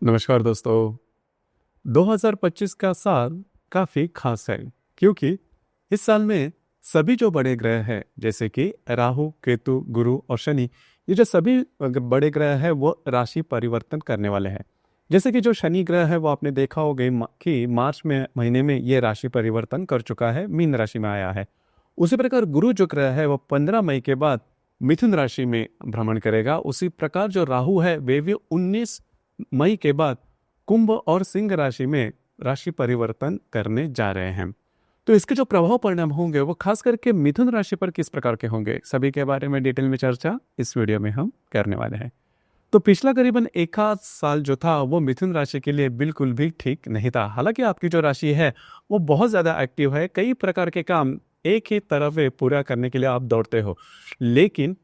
नमस्कार दोस्तों। 2025 का साल काफ़ी खास है क्योंकि इस साल में सभी जो बड़े ग्रह हैं जैसे कि राहु, केतु, गुरु और शनि, ये जो सभी बड़े ग्रह हैं वो राशि परिवर्तन करने वाले हैं। जैसे कि जो शनि ग्रह है वो आपने देखा होगा कि मार्च में महीने में ये राशि परिवर्तन कर चुका है, मीन राशि में आया है। उसी प्रकार गुरु जो ग्रह है वो 15 मई के बाद मिथुन राशि में भ्रमण करेगा। उसी प्रकार जो राहु है वे भी 19 मई के बाद कुंभ और सिंह राशि में राशि परिवर्तन करने जा रहे हैं। तो इसके जो प्रभाव परिणाम होंगे वो खास करके मिथुन राशि पर किस प्रकार के होंगे, सभी के बारे में डिटेल में चर्चा इस वीडियो में हम करने वाले हैं। तो पिछला करीबन एक आध साल जो था वो मिथुन राशि के लिए बिल्कुल भी ठीक नहीं था। हालांकि आपकी जो राशि है वो बहुत ज्यादा एक्टिव है, कई प्रकार के काम एक ही तरफ पूरा करने के लिए आप दौड़ते हो, लेकिन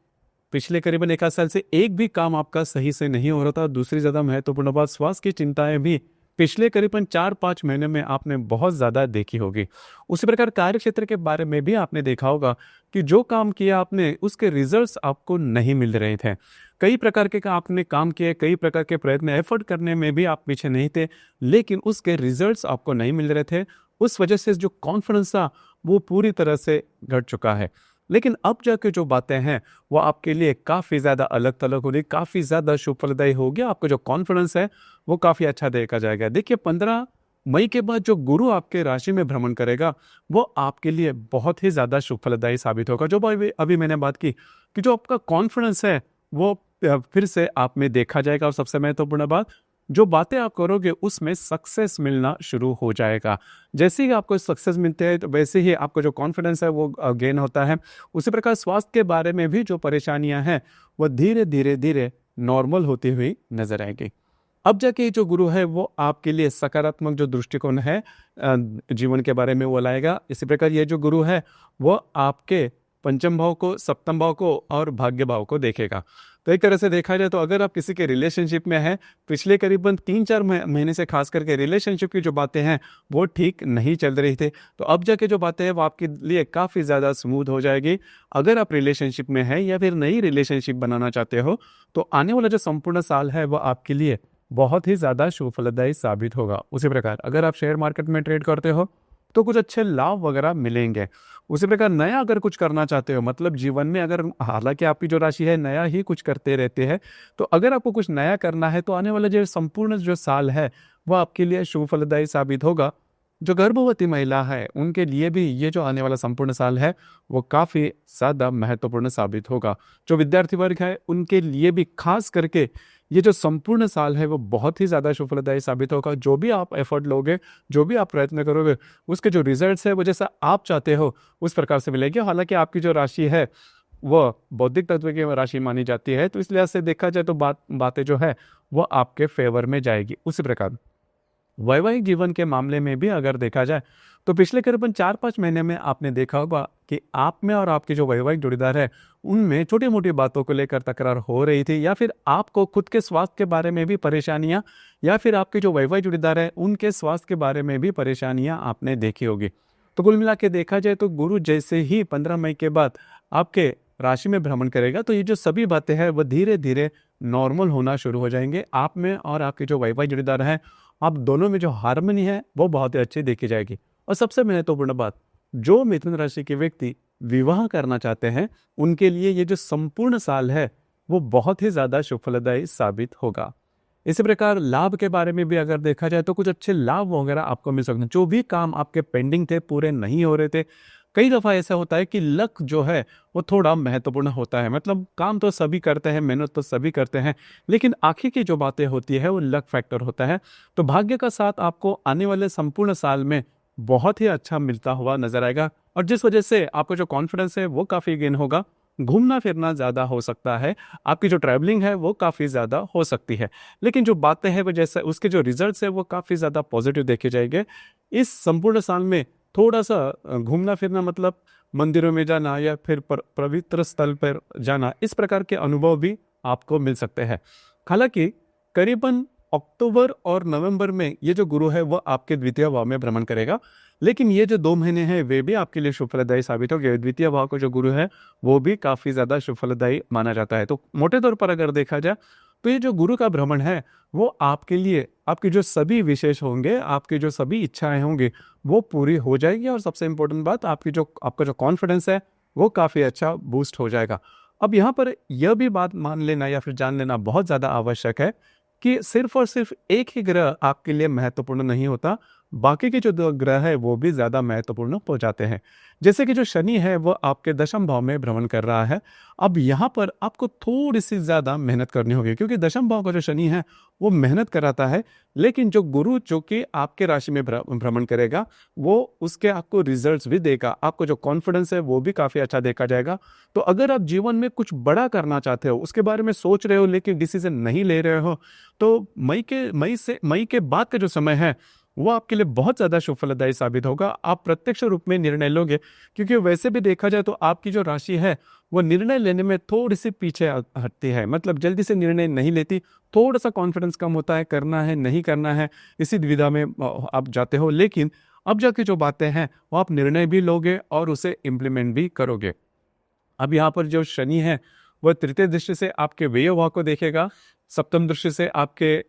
पिछले करीबन एक आध साल से एक भी काम आपका सही से नहीं हो रहा था। दूसरी ज्यादा महत्वपूर्ण बात, स्वास्थ्य की चिंताएं भी पिछले करीबन 4-5 महीने में आपने बहुत ज्यादा देखी होगी। उसी प्रकार कार्य क्षेत्र के बारे में भी आपने देखा होगा कि जो काम किया आपने उसके रिजल्ट्स आपको नहीं मिल रहे थे। कई प्रकार के आपने काम किए, कई प्रकार के प्रयत्न एफर्ट करने में भी आप पीछे नहीं थे, लेकिन उसके रिजल्ट्स आपको नहीं मिल रहे थे। उस वजह से जो कॉन्फिडेंस था वो पूरी तरह से घट चुका है। लेकिन अब जाके जो बातें हैं वो आपके लिए काफ़ी ज़्यादा अलग थलग होगी, काफ़ी ज़्यादा शुभ फलदायी होगी। आपका जो कॉन्फिडेंस है वो काफ़ी अच्छा देखा जाएगा। देखिए 15 मई के बाद जो गुरु आपके राशि में भ्रमण करेगा वो आपके लिए बहुत ही ज़्यादा शुभ फलदायी साबित होगा। जो अभी मैंने बात की कि जो आपका कॉन्फिडेंस है वो फिर से आप में देखा जाएगा। और सबसे महत्वपूर्ण बात, जो बातें आप करोगे उसमें सक्सेस मिलना शुरू हो जाएगा। जैसे ही आपको सक्सेस मिलते हैं तो वैसे ही आपका जो कॉन्फिडेंस है वो गेन होता है। उसी प्रकार स्वास्थ्य के बारे में भी जो परेशानियां हैं वो धीरे धीरे धीरे नॉर्मल होती हुई नजर आएगी। अब जाके जो गुरु है वो आपके लिए सकारात्मक जो दृष्टिकोण है जीवन के बारे में वो लाएगा। इसी प्रकार ये जो गुरु है वो आपके पंचम भाव को, सप्तम भाव को और भाग्य भाव को देखेगा। तो एक तरह से देखा जाए तो अगर आप किसी के रिलेशनशिप में हैं, पिछले करीबन 3-4 महीने से खास करके रिलेशनशिप की जो बातें हैं वो ठीक नहीं चल रही थी, तो अब जाके जो बातें हैं वो आपके लिए काफ़ी ज़्यादा स्मूथ हो जाएगी। अगर आप रिलेशनशिप में हैं या फिर नई रिलेशनशिप बनाना चाहते हो तो आने वाला जो संपूर्ण साल है वो आपके लिए बहुत ही ज़्यादा शुभ फलदायी साबित होगा। उसी प्रकार अगर आप शेयर मार्केट में ट्रेड करते हो तो कुछ अच्छे लाभ वगैरह मिलेंगे। उसी प्रकार नया अगर कुछ करना चाहते हो, मतलब जीवन में अगर, हालांकि आपकी जो राशि है नया ही कुछ करते रहते हैं, तो अगर आपको कुछ नया करना है तो आने वाला जो संपूर्ण जो साल है वो आपके लिए शुभ फलदायी साबित होगा। जो गर्भवती महिला है उनके लिए भी ये जो आने वाला संपूर्ण साल है वो काफ़ी ज़्यादा महत्वपूर्ण साबित होगा। जो विद्यार्थी वर्ग है उनके लिए भी खास करके ये जो संपूर्ण साल है वो बहुत ही ज़्यादा शुभ फलदायी साबित होगा। जो भी आप एफर्ट लोगे, जो भी आप प्रयत्न करोगे, उसके जो रिजल्ट्स है वो जैसा आप चाहते हो उस प्रकार से मिलेंगे। हालांकि आपकी जो राशि है वह बौद्धिक तत्व की राशि मानी जाती है, तो इस लिहाज से देखा जाए तो बातें जो है वो आपके फेवर में जाएगी। उसी प्रकार वैवाहिक जीवन के मामले में भी अगर देखा जाए तो पिछले करीबन 4-5 महीने में आपने देखा होगा कि आप में और आपके जो वैवाहिक जोड़ीदार है उनमें छोटी मोटी बातों को लेकर तकरार हो रही थी, या फिर आपको खुद के स्वास्थ्य के बारे में भी परेशानियां, या फिर आपके जो वैवाहिक जोड़ीदार है उनके स्वास्थ्य के बारे में भी परेशानियां आपने देखी होगी। तो कुल मिला के देखा जाए तो गुरु जैसे ही 15 मई के बाद आपके राशि में भ्रमण करेगा तो ये जो सभी बातें हैं वो धीरे धीरे नॉर्मल होना शुरू हो जाएंगे। आप में और आपके जो वैवाहिक जोड़ीदार हैं, आप दोनों में जो हार्मनी है वो बहुत ही अच्छी देखी जाएगी। और सबसे महत्वपूर्ण बात, जो मिथुन राशि के व्यक्ति विवाह करना चाहते हैं उनके लिए ये जो संपूर्ण साल है वो बहुत ही ज्यादा शुभ फलदायी साबित होगा। इसी प्रकार लाभ के बारे में भी अगर देखा जाए तो कुछ अच्छे लाभ वगैरह आपको मिल सकते हैं। जो भी काम आपके पेंडिंग थे, पूरे नहीं हो रहे थे, कई दफ़ा ऐसा होता है कि लक जो है वो थोड़ा महत्वपूर्ण होता है। मतलब काम तो सभी करते हैं, मेहनत तो सभी करते हैं, लेकिन आखिर की जो बातें होती है वो लक फैक्टर होता है। तो भाग्य का साथ आपको आने वाले संपूर्ण साल में बहुत ही अच्छा मिलता हुआ नजर आएगा, और जिस वजह से आपका जो कॉन्फिडेंस है वो काफ़ी गेन होगा। घूमना फिरना ज़्यादा हो सकता है, आपकी जो ट्रैवलिंग है वो काफ़ी ज़्यादा हो सकती है, लेकिन जो बातें हैं वो जैसे उसके जो रिजल्ट्स है वो काफ़ी ज़्यादा पॉजिटिव देखे जाएंगे। इस संपूर्ण साल में थोड़ा सा घूमना फिरना, मतलब मंदिरों में जाना या फिर पवित्र स्थल पर जाना, इस प्रकार के अनुभव भी आपको मिल सकते हैं। हालांकि करीबन अक्टूबर और नवंबर में ये जो गुरु है वो आपके द्वितीय भाव में भ्रमण करेगा, लेकिन ये जो 2 महीने हैं वे भी आपके लिए शुभ फलदायी साबित होंगे। द्वितीय भाव का जो गुरु है वो भी काफ़ी ज़्यादा शुभ फलदायी माना जाता है। तो मोटे तौर पर अगर देखा जाए तो ये जो गुरु का भ्रमण है वो आपके लिए आपके जो सभी विशेष होंगे, आपकी जो सभी इच्छाएं होंगी वो पूरी हो जाएगी, और सबसे इंपॉर्टेंट बात आपका जो कॉन्फिडेंस है वो काफ़ी अच्छा बूस्ट हो जाएगा। अब यहाँ पर यह भी बात मान लेना या फिर जान लेना बहुत ज़्यादा आवश्यक है कि सिर्फ और सिर्फ एक ही ग्रह आपके लिए महत्वपूर्ण नहीं होता, बाकी के जो 2 ग्रह है वो भी ज़्यादा महत्वपूर्ण हो जाते हैं। जैसे कि जो शनि है वो आपके दशम भाव में भ्रमण कर रहा है। अब यहाँ पर आपको थोड़ी सी ज़्यादा मेहनत करनी होगी, क्योंकि दशम भाव का जो शनि है वो मेहनत कराता है, लेकिन जो गुरु जो कि आपके राशि में भ्रमण करेगा वो उसके आपको रिजल्ट्स भी देगा, आपको जो कॉन्फिडेंस है वो भी काफ़ी अच्छा देखा जाएगा। तो अगर आप जीवन में कुछ बड़ा करना चाहते हो, उसके बारे में सोच रहे हो लेकिन डिसीजन नहीं ले रहे हो, तो मई के बाद का जो समय है वो आपके लिए बहुत ज़्यादा शुभ फलदायी साबित होगा। आप प्रत्यक्ष रूप में निर्णय लोगे, क्योंकि वैसे भी देखा जाए तो आपकी जो राशि है वो निर्णय लेने में थोड़ी सी पीछे हटती है, मतलब जल्दी से निर्णय नहीं लेती, थोड़ा सा कॉन्फिडेंस कम होता है, करना है नहीं करना है इसी दुविधा में आप जाते हो। लेकिन अब जाके जो बातें हैं वो आप निर्णय भी लोगे और उसे इम्प्लीमेंट भी करोगे। अब यहाँ पर जो शनि है वह तृतीय दृष्टि से आपके व्यय भाव को देखेगा, सप्तम दृष्टि से आपके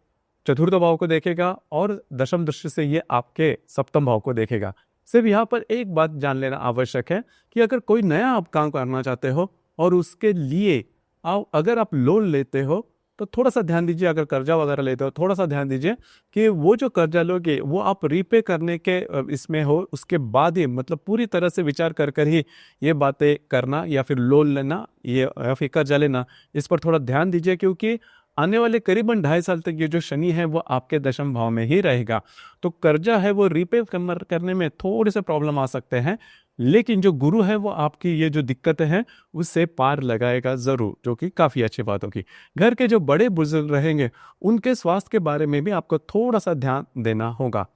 चतुर्थ भाव को देखेगा, और दशम दृष्टि से ये आपके सप्तम भाव को देखेगा। सिर्फ यहाँ पर एक बात जान लेना आवश्यक है कि अगर कोई नया आप काम करना चाहते हो और उसके लिए अगर आप लोन लेते हो तो थोड़ा सा ध्यान दीजिए, अगर कर्जा वगैरह लेते हो थोड़ा सा ध्यान दीजिए कि वो जो कर्जा लोगे वो आप रीपे करने के इसमें हो, उसके बाद ही मतलब पूरी तरह से विचार कर कर ही ये बातें करना या फिर लोन लेना ये या फिर कर्जा लेना, इस पर थोड़ा ध्यान दीजिए, क्योंकि आने वाले करीबन 2.5 साल तक ये जो शनि है वो आपके दशम भाव में ही रहेगा। तो कर्जा है वो रीपे करने में थोड़े से प्रॉब्लम आ सकते हैं, लेकिन जो गुरु है वो आपकी ये जो दिक्कतें हैं उससे पार लगाएगा ज़रूर, जो कि काफ़ी अच्छी बात होगी। घर के जो बड़े बुजुर्ग रहेंगे उनके स्वास्थ्य के बारे में भी आपको थोड़ा सा ध्यान देना होगा।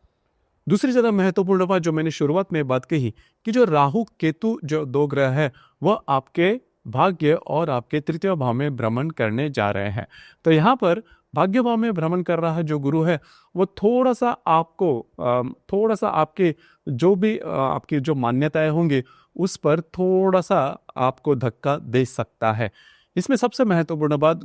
दूसरी ज़्यादा महत्वपूर्ण बात जो मैंने शुरुआत में बात कही कि जो राहु केतु जो 2 ग्रह है वह आपके भाग्य और आपके तृतीय भाव में भ्रमण करने जा रहे हैं। तो यहाँ पर भाग्य भाव में भ्रमण कर रहा है जो गुरु है वो थोड़ा सा आपको थोड़ा सा आपके जो भी आपकी जो मान्यताएं होंगी उस पर थोड़ा सा आपको धक्का दे सकता है। इसमें सबसे महत्वपूर्ण बात,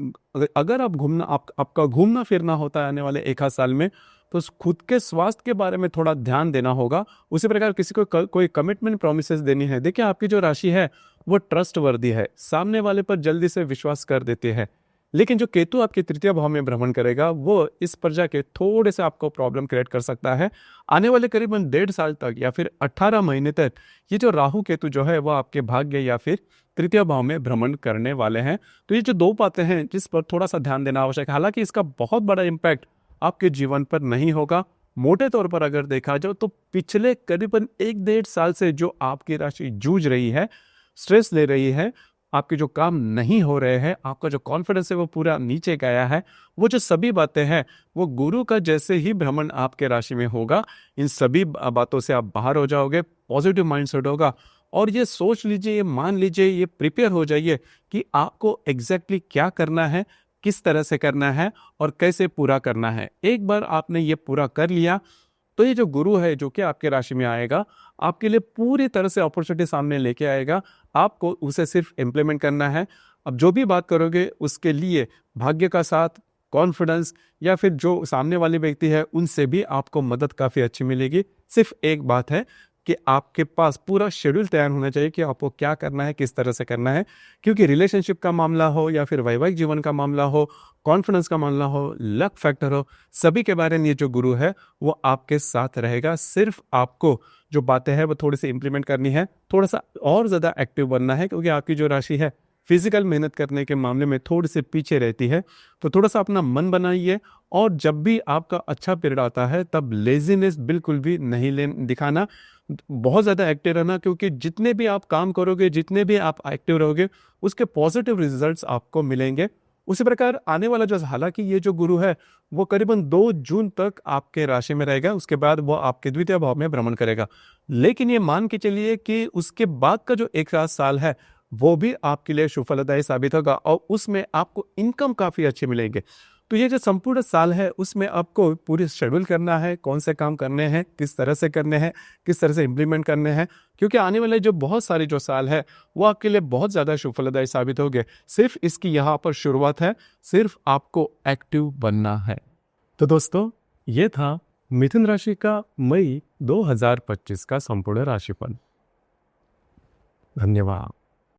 अगर आपका घूमना फिरना होता है आने वाले 1 आध साल में, तो खुद के स्वास्थ्य के बारे में थोड़ा ध्यान देना होगा। उसी प्रकार किसी को कोई कमिटमेंट प्रोमिसेस देनी है, देखिए आपकी जो राशि है वो ट्रस्ट वर्दी है, सामने वाले पर जल्दी से विश्वास कर देती है, लेकिन जो केतु आपके तृतीय भाव में भ्रमण करेगा वो इस पर जाके थोड़े से आपको प्रॉब्लम क्रिएट कर सकता है। आने वाले करीबन 1.5 साल तक या फिर 18 महीने तक ये जो राहु केतु जो है वो आपके भाग्य या फिर तृतीय भाव में भ्रमण करने वाले हैं। तो ये जो 2 बातें हैं जिस पर थोड़ा सा ध्यान देना आवश्यक है, हालांकि इसका बहुत बड़ा इम्पैक्ट आपके जीवन पर नहीं होगा। मोटे तौर पर अगर देखा जाए तो पिछले करीबन 1-1.5 साल से जो आपकी राशि जूझ रही है, स्ट्रेस ले रही है, आपके जो काम नहीं हो रहे हैं, आपका जो कॉन्फिडेंस है वो पूरा नीचे गया है, वो जो सभी बातें हैं वो गुरु का जैसे ही भ्रमण आपके राशि में होगा इन सभी बातों से आप बाहर हो जाओगे, पॉजिटिव माइंडसेट होगा। और ये सोच लीजिए, ये मान लीजिए, ये प्रिपेयर हो जाइए कि आपको एग्जैक्टली क्या करना है, किस तरह से करना है और कैसे पूरा करना है। एक बार आपने ये पूरा कर लिया तो ये जो गुरु है जो कि आपके राशि में आएगा आपके लिए पूरी तरह से अपॉर्चुनिटी सामने लेके आएगा, आपको उसे सिर्फ इम्प्लीमेंट करना है। अब जो भी बात करोगे उसके लिए भाग्य का साथ, कॉन्फिडेंस या फिर जो सामने वाले व्यक्ति है उनसे भी आपको मदद काफ़ी अच्छी मिलेगी। सिर्फ एक बात है कि आपके पास पूरा शेड्यूल तैयार होना चाहिए कि आपको क्या करना है, किस तरह से करना है, क्योंकि रिलेशनशिप का मामला हो या फिर वैवाहिक जीवन का मामला हो, कॉन्फिडेंस का मामला हो, लक फैक्टर हो, सभी के बारे में ये जो गुरु है वो आपके साथ रहेगा। सिर्फ आपको जो बातें हैं वो थोड़ी सी इंप्लीमेंट करनी है, थोड़ा सा और ज़्यादा एक्टिव बनना है, क्योंकि आपकी जो राशि है फिजिकल मेहनत करने के मामले में थोड़ी सी पीछे रहती है। तो थोड़ा सा अपना मन बनाइए, और जब भी आपका अच्छा पीरियड आता है तब लेजीनेस बिल्कुल भी नहीं दिखाना, बहुत ज़्यादा एक्टिव रहना, क्योंकि जितने भी आप काम करोगे, जितने भी आप एक्टिव रहोगे उसके पॉजिटिव रिजल्ट्स आपको मिलेंगे। उसी प्रकार आने वाला जो, हालांकि ये जो गुरु है वो करीबन 2 जून तक आपके राशि में रहेगा, उसके बाद वो आपके द्वितीय भाव में भ्रमण करेगा, लेकिन ये मान के चलिए कि उसके बाद का जो 1 साल है वो भी आपके लिए शुभ फलदायी साबित होगा और उसमें आपको इनकम काफ़ी अच्छी मिलेगी। तो ये जो संपूर्ण साल है उसमें आपको पूरी शेड्यूल करना है, कौन से काम करने हैं, किस तरह से करने हैं, किस तरह से इम्प्लीमेंट करने हैं, क्योंकि आने वाले जो बहुत सारे जो साल है वो आपके लिए बहुत ज़्यादा फलदायी साबित होंगे। सिर्फ इसकी यहाँ पर शुरुआत है, सिर्फ आपको एक्टिव बनना है। तो दोस्तों, ये था मिथुन राशि का मई 2025 का संपूर्ण राशिफल। धन्यवाद।